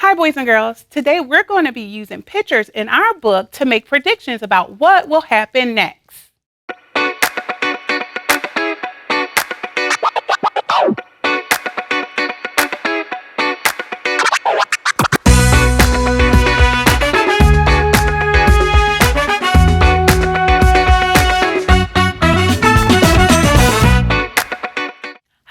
Hi, boys and girls. Today we're going to be using pictures in our book to make predictions about what will happen next.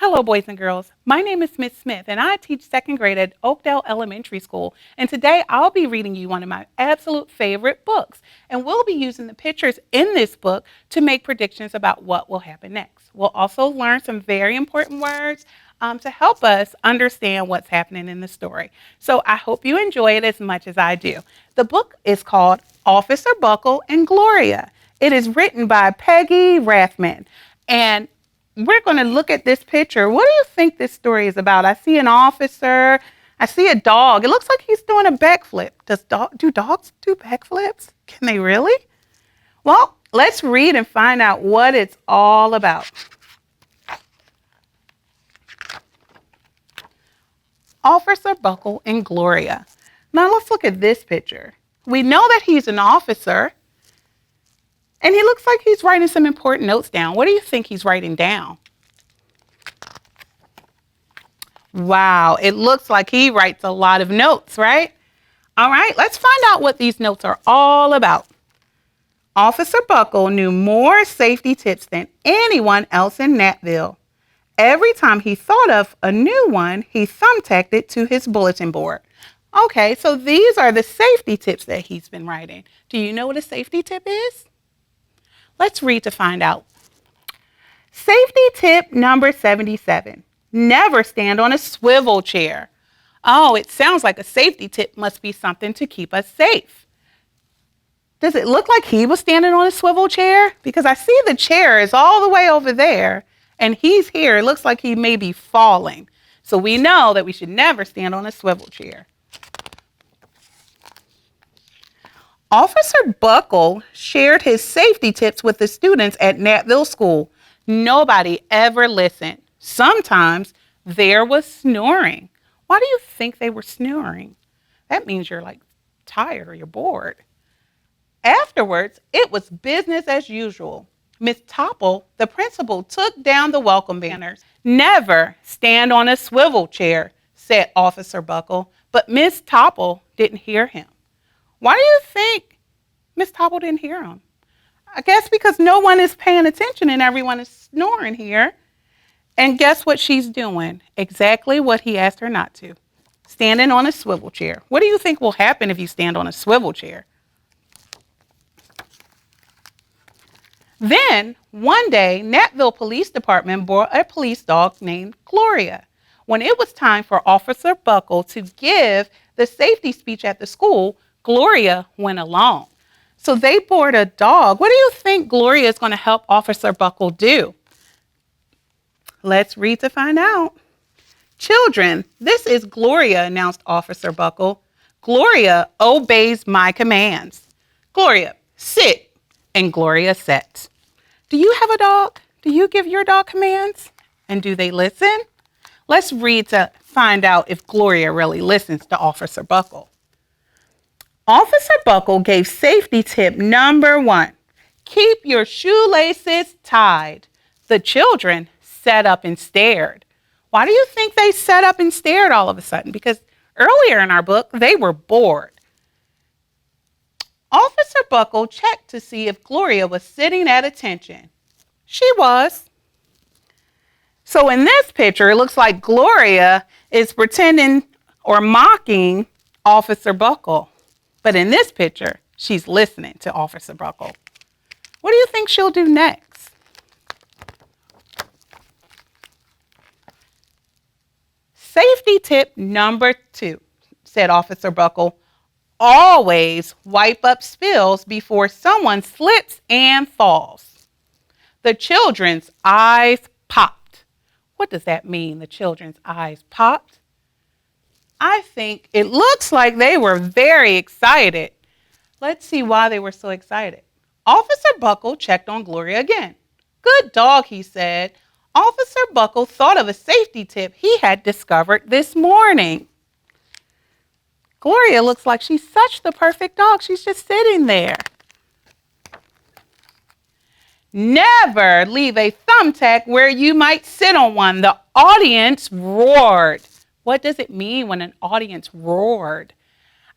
Hello, boys and girls. My name is Miss Smith, and I teach second grade at Oakdale Elementary School. And today I'll be reading you one of my absolute favorite books. And we'll be using the pictures in this book to make predictions about what will happen next. We'll also learn some very important words to help us understand what's happening in the story. So I hope you enjoy it as much as I do. The book is called Officer Buckle and Gloria. It is written by Peggy Rathman. And we're going to look at this picture. What do you think this story is about? I see an officer. I see a dog. It looks like he's doing a backflip. Do dogs do backflips? Can they really? Well, let's read and find out what it's all about. Officer Buckle and Gloria. Now let's look at this picture. We know that he's an officer. And he looks like he's writing some important notes down. What do you think he's writing down? Wow, it looks like he writes a lot of notes, right? All right, let's find out what these notes are all about. Officer Buckle knew more safety tips than anyone else in Natville. Every time he thought of a new one, he thumbtacked it to his bulletin board. Okay, so these are the safety tips that he's been writing. Do you know what a safety tip is? Let's read to find out. Safety tip number 77. Never stand on a swivel chair. Oh, it sounds like a safety tip must be something to keep us safe. Does it look like he was standing on a swivel chair? Because I see the chair is all the way over there and he's here. It looks like he may be falling. So we know that we should never stand on a swivel chair. Officer Buckle shared his safety tips with the students at Natville School. Nobody ever listened. Sometimes there was snoring. Why do you think they were snoring? That means you're like tired or you're bored. Afterwards, it was business as usual. Miss Topple, the principal, took down the welcome banners. Never stand on a swivel chair, said Officer Buckle, but Miss Topple didn't hear him. Why do you think Miss Topple didn't hear him? I guess because no one is paying attention and everyone is snoring here. And guess what she's doing? Exactly what he asked her not to. Standing on a swivel chair. What do you think will happen if you stand on a swivel chair? Then, one day, Natville Police Department brought a police dog named Gloria. When it was time for Officer Buckle to give the safety speech at the school, Gloria went along. So they brought a dog. What do you think Gloria is going to help Officer Buckle do? Let's read to find out. Children, this is Gloria, announced Officer Buckle. Gloria obeys my commands. Gloria, sit. And Gloria sat. Do you have a dog? Do you give your dog commands? And do they listen? Let's read to find out if Gloria really listens to Officer Buckle. Officer Buckle gave safety tip number 1. Keep your shoelaces tied. The children sat up and stared. Why do you think they sat up and stared all of a sudden? Because earlier in our book, they were bored. Officer Buckle checked to see if Gloria was sitting at attention. She was. So in this picture, it looks like Gloria is pretending or mocking Officer Buckle. But in this picture, she's listening to Officer Buckle. What do you think she'll do next? Safety tip number 2, said Officer Buckle. Always wipe up spills before someone slips and falls. The children's eyes popped. What does that mean, the children's eyes popped? I think it looks like they were very excited. Let's see why they were so excited. Officer Buckle checked on Gloria again. Good dog, he said. Officer Buckle thought of a safety tip he had discovered this morning. Gloria looks like she's such the perfect dog. She's just sitting there. Never leave a thumbtack where you might sit on one. The audience roared. What does it mean when an audience roared?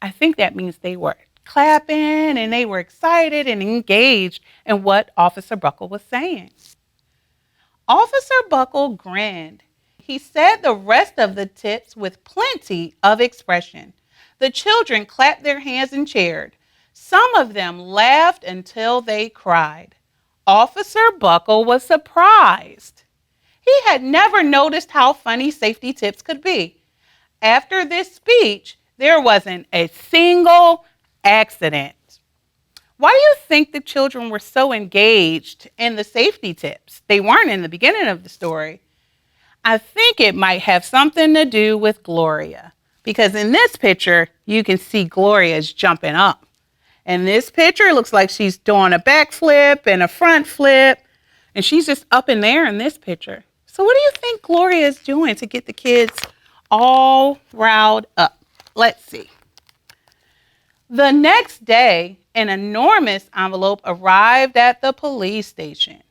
I think that means they were clapping and they were excited and engaged in what Officer Buckle was saying. Officer Buckle grinned. He said the rest of the tips with plenty of expression. The children clapped their hands and cheered. Some of them laughed until they cried. Officer Buckle was surprised. He had never noticed how funny safety tips could be. After this speech, there wasn't a single accident. Why do you think the children were so engaged in the safety tips? They weren't in the beginning of the story. I think it might have something to do with Gloria, because in this picture, you can see Gloria is jumping up. In this picture, it looks like she's doing a backflip and a front flip, and she's just up in there in this picture. So what do you think Gloria is doing to get the kids all riled up? Let's see. The next day, an enormous envelope arrived at the police station.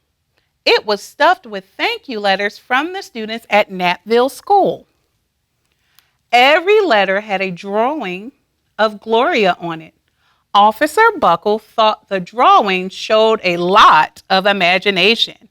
It was stuffed with thank you letters from the students at Knapville School. Every letter had a drawing of Gloria on it. Officer Buckle thought the drawing showed a lot of imagination.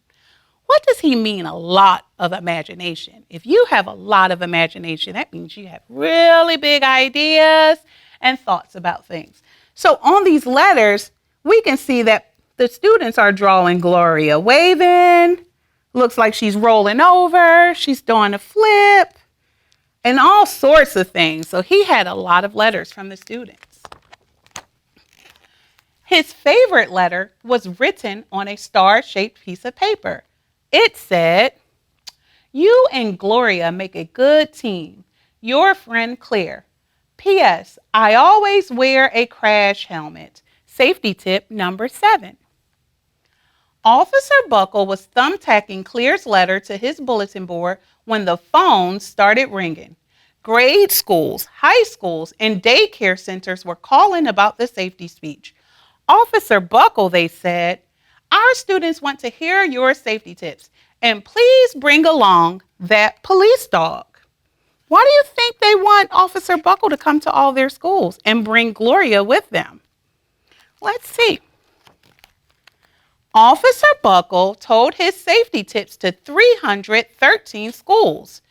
What does he mean, a lot of imagination? If you have a lot of imagination, that means you have really big ideas and thoughts about things. So on these letters, we can see that the students are drawing Gloria waving. Looks like she's rolling over. She's doing a flip and all sorts of things. So he had a lot of letters from the students. His favorite letter was written on a star-shaped piece of paper. It said, "You and Gloria make a good team. Your friend Claire. P.S. I always wear a crash helmet. Safety tip number 7. Officer Buckle was thumbtacking Claire's letter to his bulletin board when the phone started ringing. Grade schools, high schools, and daycare centers were calling about the safety speech. Officer Buckle, they said, our students want to hear your safety tips, and please bring along that police dog. Why do you think they want Officer Buckle to come to all their schools and bring Gloria with them? Let's see. Officer Buckle told his safety tips to 313 schools.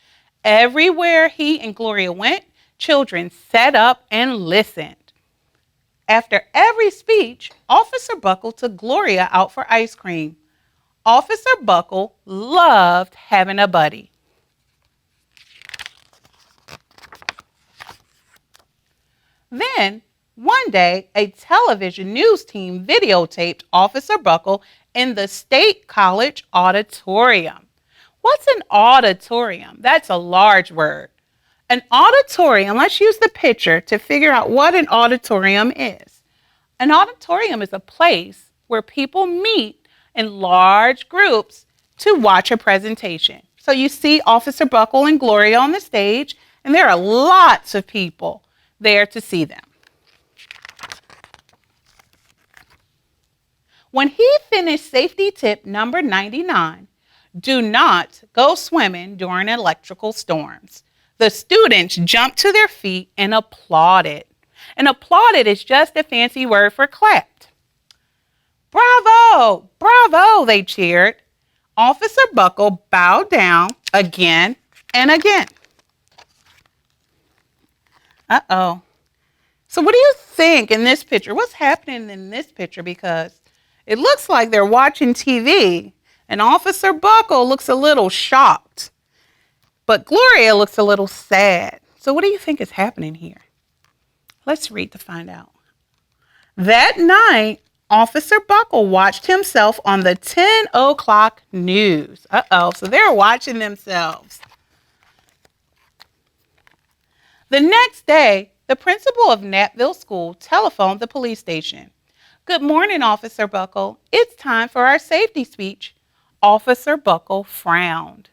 Everywhere he and Gloria went, children sat up and listened. After every speech, Officer Buckle took Gloria out for ice cream. Officer Buckle loved having a buddy. Then, one day, a television news team videotaped Officer Buckle in the State College auditorium. What's an auditorium? That's a large word. An auditorium, let's use the picture to figure out what an auditorium is. An auditorium is a place where people meet in large groups to watch a presentation. So you see Officer Buckle and Gloria on the stage, and there are lots of people there to see them. When he finished safety tip number 99, do not go swimming during electrical storms, the students jumped to their feet and applauded. And applauded is just a fancy word for clapped. Bravo! Bravo! They cheered. Officer Buckle bowed down again and again. Uh-oh. So what do you think in this picture? What's happening in this picture? Because it looks like they're watching TV, and Officer Buckle looks a little shocked, but Gloria looks a little sad. So what do you think is happening here? Let's read to find out. That night, Officer Buckle watched himself on the 10 o'clock news. Uh-oh, so they're watching themselves. The next day, the principal of Knapville School telephoned the police station. Good morning, Officer Buckle. It's time for our safety speech. Officer Buckle frowned.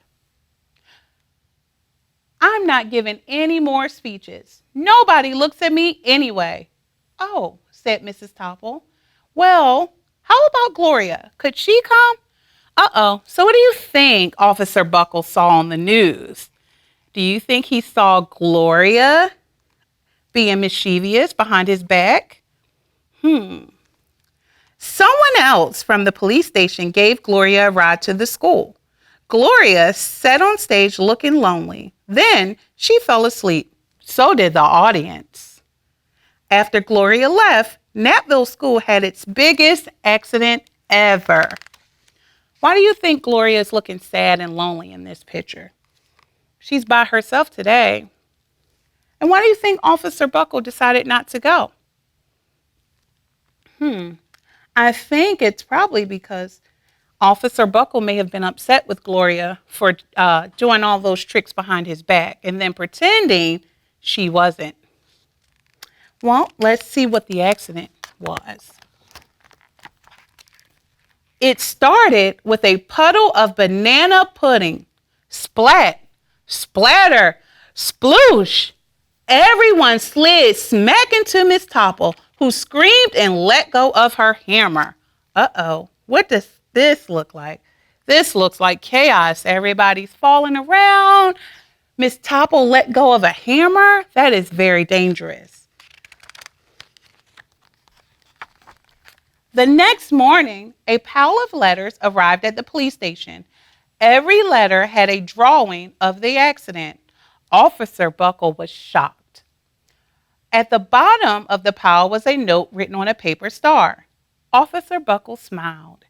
I'm not giving any more speeches. Nobody looks at me anyway. Oh, said Mrs. Topple. Well, how about Gloria? Could she come? Uh-oh. So what do you think Officer Buckle saw on the news? Do you think he saw Gloria being mischievous behind his back? Someone else from the police station gave Gloria a ride to the school. Gloria sat on stage looking lonely. Then she fell asleep. So did the audience. After Gloria left, Natville School had its biggest accident ever. Why do you think Gloria is looking sad and lonely in this picture? She's by herself today. And why do you think Officer Buckle decided not to go? I think it's probably because Officer Buckle may have been upset with Gloria for doing all those tricks behind his back and then pretending she wasn't. Well, let's see what the accident was. It started with a puddle of banana pudding. Splat, splatter, sploosh. Everyone slid smack into Miss Topple, who screamed and let go of her hammer. Uh-oh, what does this look like? This looks like chaos. Everybody's falling around. Miss Topple let go of a hammer? That is very dangerous. The next morning, a pile of letters arrived at the police station. Every letter had a drawing of the accident. Officer Buckle was shocked. At the bottom of the pile was a note written on a paper star. Officer Buckle smiled.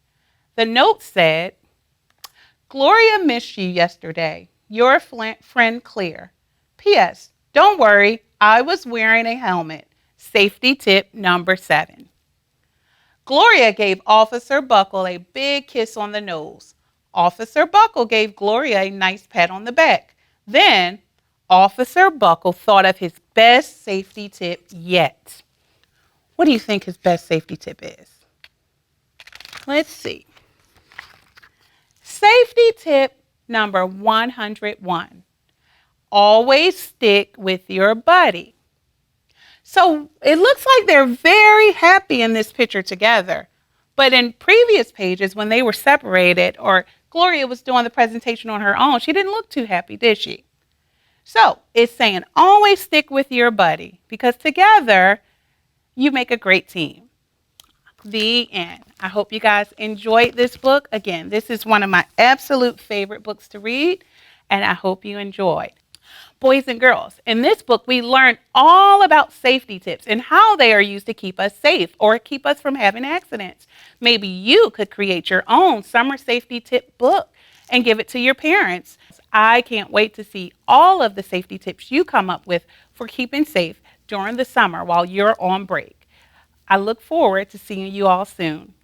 The note said, Gloria missed you yesterday. Your friend Claire. P.S. Don't worry, I was wearing a helmet. Safety tip number 7. Gloria gave Officer Buckle a big kiss on the nose. Officer Buckle gave Gloria a nice pat on the back. Then, Officer Buckle thought of his best safety tip yet. What do you think his best safety tip is? Let's see. Safety tip number 101. Always stick with your buddy. So it looks like they're very happy in this picture together. But in previous pages, when they were separated or Gloria was doing the presentation on her own, she didn't look too happy, did she? So it's saying always stick with your buddy because together you make a great team. The end. I hope you guys enjoyed this book. Again, this is one of my absolute favorite books to read, and I hope you enjoyed. Boys and girls, in this book, we learned all about safety tips and how they are used to keep us safe or keep us from having accidents. Maybe you could create your own summer safety tip book and give it to your parents. I can't wait to see all of the safety tips you come up with for keeping safe during the summer while you're on break. I look forward to seeing you all soon.